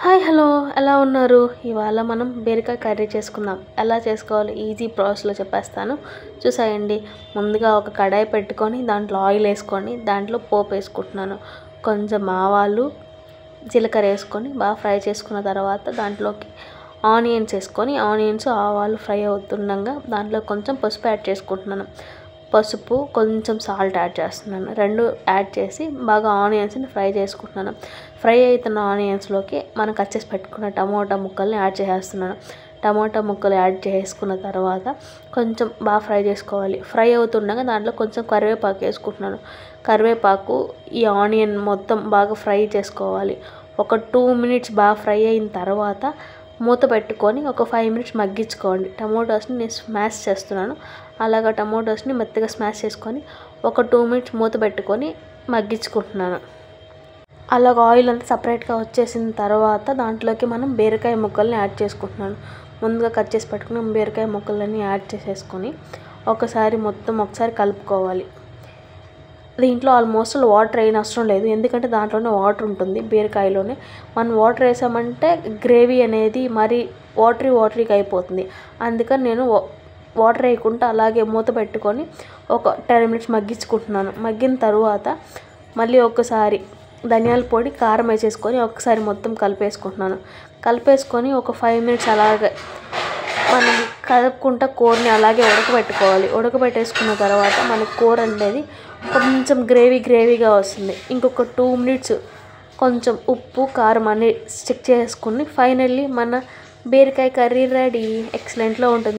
Hi hello ఎలా ఉన్నారు? ఇవాళ మనం బీరకాయ కర్రీ చేసుకుందాం. ఎలా చేసుకోవాలో ఈజీ ప్రాసెస్లో చెప్పేస్తాను, చూసేయండి. ముందుగా ఒక కడాయి పెట్టుకొని దాంట్లో ఆయిల్ వేసుకొని దాంట్లో పోపు వేసుకుంటున్నాను. కొంచెం ఆవాలు జీలకర్ర వేసుకొని బాగా ఫ్రై చేసుకున్న తర్వాత దాంట్లోకి ఆనియన్స్ వేసుకొని ఆవాలు ఫ్రై అవుతుండగా దాంట్లో కొంచెం పసుపు యాడ్ చేసుకుంటున్నాను. పసుపు కొంచెం సాల్ట్ యాడ్ చేస్తున్నాను. రెండు యాడ్ చేసి బాగా ఆనియన్స్ని ఫ్రై చేసుకుంటున్నాను. ఫ్రై అవుతున్న ఆనియన్స్లోకి మనం కట్ చేసి పెట్టుకున్న టమోటా ముక్కల్ని యాడ్ చేసేస్తున్నాను. టమోటా ముక్కలు యాడ్ చేసుకున్న తర్వాత కొంచెం బాగా ఫ్రై చేసుకోవాలి. ఫ్రై అవుతుండగా దాంట్లో కొంచెం కరివేపాకు వేసుకుంటున్నాను. కరివేపాకు ఈ ఆనియన్ మొత్తం బాగా ఫ్రై చేసుకోవాలి. ఒక 2 మినిట్స్ బాగా ఫ్రై అయిన తర్వాత మూత పెట్టుకొని ఒక 5 మినిట్స్ మగ్గించుకోండి. టమోటాస్ని నేను స్మాష్ చేస్తున్నాను. అలాగా టమోటాస్ని మెత్తగా స్మాష్ చేసుకొని ఒక 2 మినిట్స్ మూత పెట్టుకొని మగ్గించుకుంటున్నాను. అలాగ ఆయిల్ అంతా సపరేట్గా వచ్చేసిన తర్వాత దాంట్లోకి మనం బీరకాయ ముక్కల్ని యాడ్ చేసుకుంటున్నాను. ముందుగా కట్ చేసి పెట్టుకున్న బీరకాయ ముక్కలన్నీ యాడ్ చేసేసుకొని ఒకసారి కలుపుకోవాలి. దీంట్లో ఆల్మోస్ట్ వాటర్ వేయని అవసరం లేదు, ఎందుకంటే దాంట్లోనే వాటర్ ఉంటుంది బీరకాయలోనే. మనం వాటర్ వేసామంటే గ్రేవీ అనేది మరీ వాటరీగా అయిపోతుంది. అందుకని నేను వాటర్ వేయకుండా అలాగే మూత పెట్టుకొని ఒక 10 మినిట్స్ మగ్గించుకుంటున్నాను. మగ్గిన తర్వాత మళ్ళీ ఒకసారి ధనియాల పొడి కారం వేసేసుకొని ఒకసారి మొత్తం కలిపేసుకొని ఒక 5 మినిట్స్ అలాగే మనం కలుపుకుంటా కూరని అలాగే ఉడకబెట్టేసుకున్న తర్వాత మనకు కూర అనేది కొంచెం గ్రేవీగా వస్తుంది. ఇంకొక 2 మినిట్స్ కొంచెం ఉప్పు కారం అన్ని చెక్ చేసుకుని ఫైనల్లీ మన బీరకాయ కర్రీ రెడీ. ఎక్సలెంట్లో ఉంటుంది.